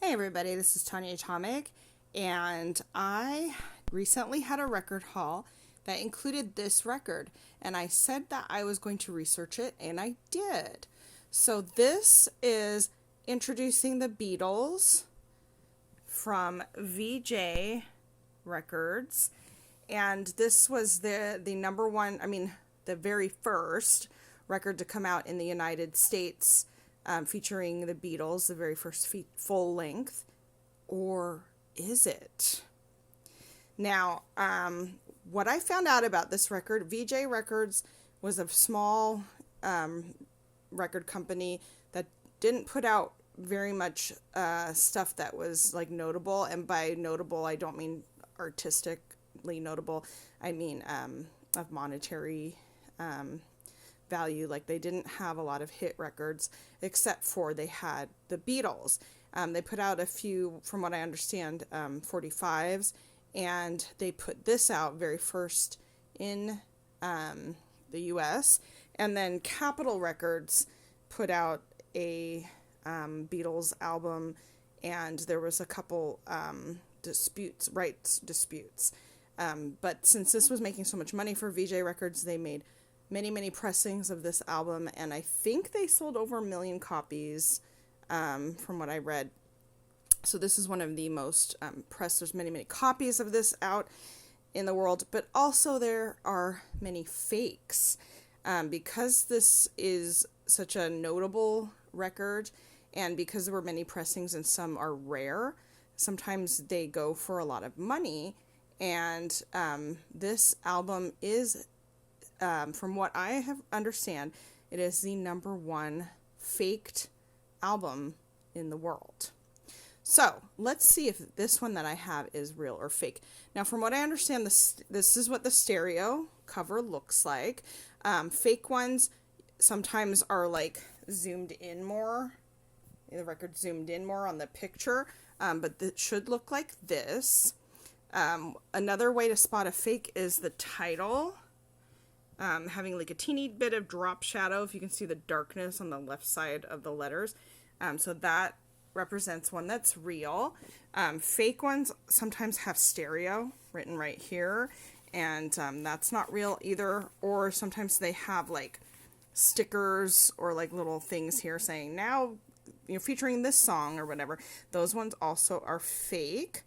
Hey everybody, this is Tanya Atomic, and I recently had a record haul that included this record, and I said that I was going to research it, and I did. So this is introducing the Beatles from VJ Records, and this was the number one, the very first record to come out in the United States, featuring the Beatles, the very first full length. Or is it? Now, what I found out about this record, VJ Records was a small record company that didn't put out very much stuff that was like notable. And by notable, I don't mean artistically notable. I mean of monetary value. Like, they didn't have a lot of hit records, except for they had the Beatles. They put out a few, from what I understand, 45s, and they put this out very first in the US, and then Capitol Records put out a Beatles album, and there was a couple rights disputes. But since this was making so much money for VJ Records, they made many pressings of this album, and I think they sold over 1 million copies, from what I read. So this is one of the most pressed. There's many copies of this out in the world, but also there are many fakes. Because this is such a notable record, and because there were many pressings and some are rare, sometimes they go for a lot of money, and this album is, from what I have understand, it is the number one faked album in the world. So let's see if this one that I have is real or fake. Now, from what I understand, this is what the stereo cover looks like. Fake ones sometimes are like zoomed in more. The record zoomed in more on the picture, but it should look like this. Another way to spot a fake is the title. Having like a teeny bit of drop shadow, if you can see the darkness on the left side of the letters. So that represents one that's real. Fake ones sometimes have stereo written right here, and that's not real either. Or sometimes they have like stickers or like little things here saying now, featuring this song or whatever. Those ones also are fake.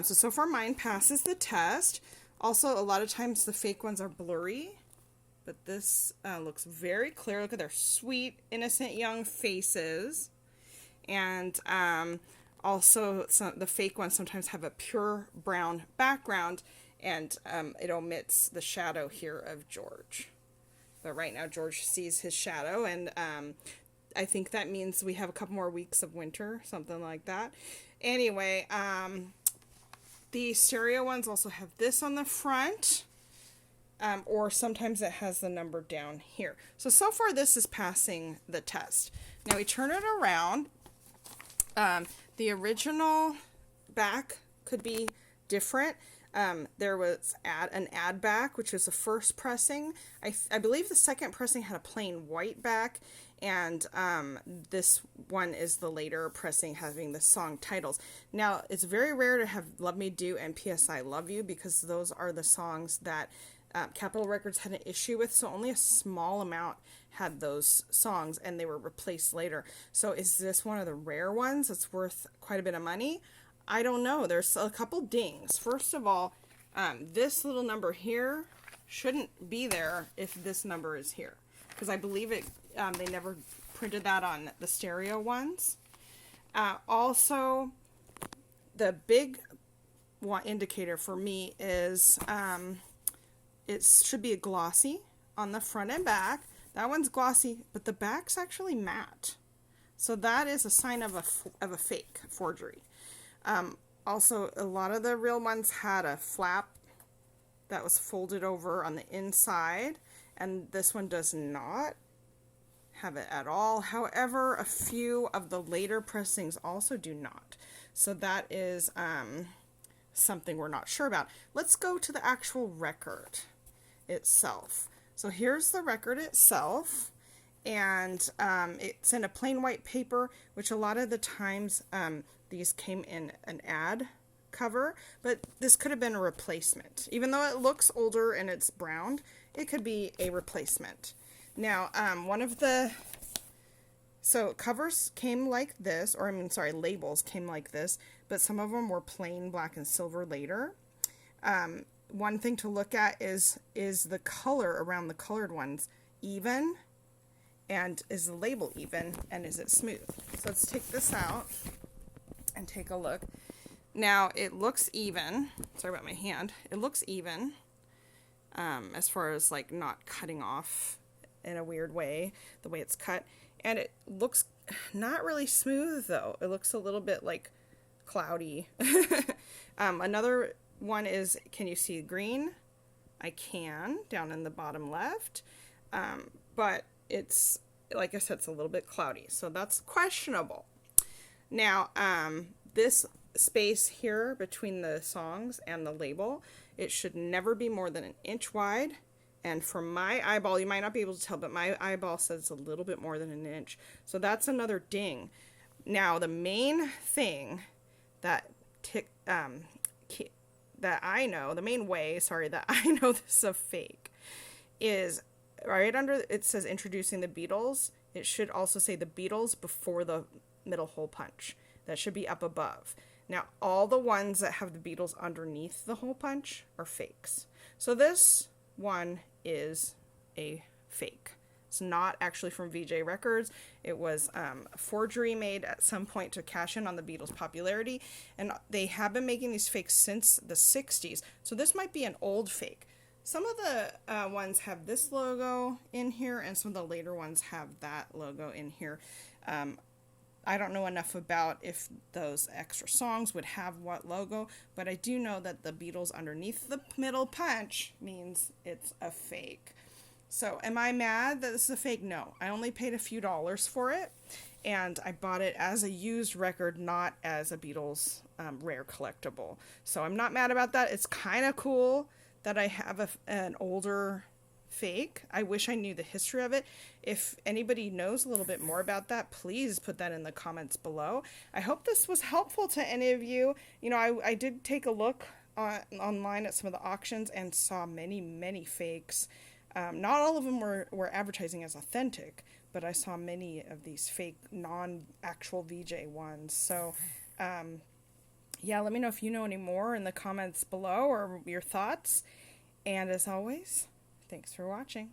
So far mine passes the test. Also, a lot of times the fake ones are blurry, but this looks very clear. Look at their sweet, innocent young faces. And also, the fake ones sometimes have a pure brown background, and it omits the shadow here of George. But right now, George sees his shadow, and I think that means we have a couple more weeks of winter, something like that. Anyway, the stereo ones also have this on the front. Or sometimes it has the number down here. So far this is passing the test. Now we turn it around. The original back could be different. There was an ad back, which was the first pressing. I believe the second pressing had a plain white back, and this one is the later pressing, having the song titles. Now, it's very rare to have Love Me Do and P.S. I Love You, because those are the songs that Capitol Records had an issue with, so only a small amount had those songs, and they were replaced later. So is this one of the rare ones that's worth quite a bit of money? I don't know. There's a couple dings. First of all, this little number here shouldn't be there if this number is here, because I believe it. They never printed that on the stereo ones. Also, the big indicator for me is it should be a glossy on the front and back. That one's glossy, but the back's actually matte. So that is a sign of a fake forgery. Also, a lot of the real ones had a flap that was folded over on the inside, and this one does not have it at all. However, a few of the later pressings also do not. So that is something we're not sure about. Let's go to the actual record itself. So here's the record itself, and it's in a plain white paper, which a lot of the times these came in an ad cover, but this could have been a replacement. Even though it looks older and it's browned, it could be a replacement. Now, so covers came like this, or labels came like this, but some of them were plain black and silver later. One thing to look at is the color around the colored ones even, and is the label even, and is it smooth? So let's take this out and take a look. Now it looks even. Sorry about my hand. It looks even, as far as like not cutting off in a weird way, the way it's cut. And it looks not really smooth though. It looks a little bit like cloudy. Another one is, can you see green? I can, down in the bottom left. But it's, like I said, it's a little bit cloudy. So that's questionable. Now, this space here between the songs and the label, it should never be more than 1 inch wide. And from my eyeball, you might not be able to tell, but my eyeball says it's a little bit more than 1 inch. So that's another ding. Now, the main thing that I know, the main way, that I know this is a fake, is right under, it says introducing the Beatles. It should also say the Beatles before the middle hole punch. That should be up above. Now, all the ones that have the Beatles underneath the hole punch are fakes. So this one is a fake. It's not actually from VJ Records. It was a forgery made at some point to cash in on the Beatles' popularity, and they have been making these fakes since the 60s. So this might be an old fake. Some of the ones have this logo in here, and some of the later ones have that logo in here. I don't know enough about if those extra songs would have what logo, but I do know that the Beatles underneath the middle punch means it's a fake. So am I mad that this is a fake? No. I only paid a few dollars for it, and I bought it as a used record, not as a Beatles rare collectible. So I'm not mad about that. It's kind of cool that I have an older fake. I wish I knew the history of it. If anybody knows a little bit more about that, please put that in the comments below. I hope this was helpful to any of you. You know, I did take a look online at some of the auctions and saw many fakes. Not all of them were advertising as authentic, but I saw many of these fake non-actual VJ ones. So yeah, let me know if you know any more in the comments below or your thoughts. And as always, thanks for watching.